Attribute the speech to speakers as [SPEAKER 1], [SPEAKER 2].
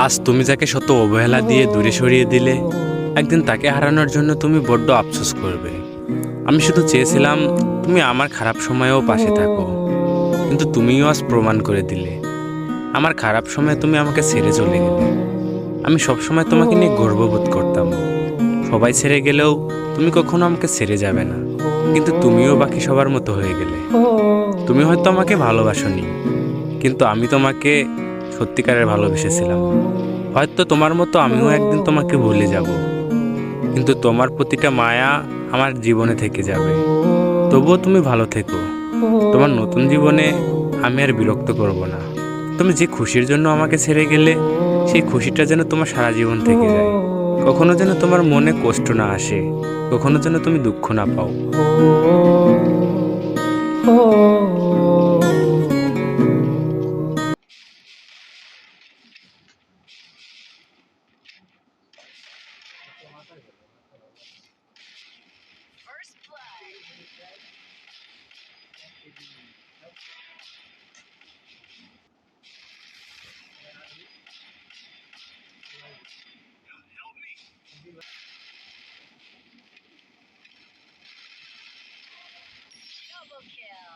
[SPEAKER 1] আজ তুমি যাকে শত অবহেলা দিয়ে দূরে সরিয়ে দিলে, একদিন তাকে হারানোর জন্য তুমি বড্ড আফসোস করবে। আমি শুধু চেয়েছিলাম তুমি আমার খারাপ সময়েও পাশে থাকো, কিন্তু তুমিও আজ প্রমাণ করে দিলে। আমার খারাপ সময়ে তুমি আমাকে ছেড়ে চলে গেলে। আমি সবসময় তোমাকে নিয়ে গর্ববোধ করতাম। সবাই ছেড়ে গেলেও তুমি কখনো আমাকে ছেড়ে যাবে না। কিন্তু তুমিও বাকি সবার মতো হয়ে গেলে। তুমি হয়তো আমাকে ভালোবাসোনি, কিন্তু আমি তোমাকে সত্যিকারের ভালোবেসেছিলাম। হয়তো তোমার মতো আমিও একদিন তোমাকে ভুলে যাব, কিন্তু তোমার প্রতিটা মায়া আমার জীবনে থেকে যাবে। তবুও তুমি ভালো থেকো। তোমার নতুন জীবনে আমি আর বিরক্ত করব না। তুমি যে খুশির জন্য আমাকে ছেড়ে গেলে, সেই খুশিটা যেন তোমার সারা জীবন থেকে যায়। কখনো যেন তোমার মনে কষ্ট না আসে, কখনো যেন তুমি দুঃখ না পাও।
[SPEAKER 2] Double kill.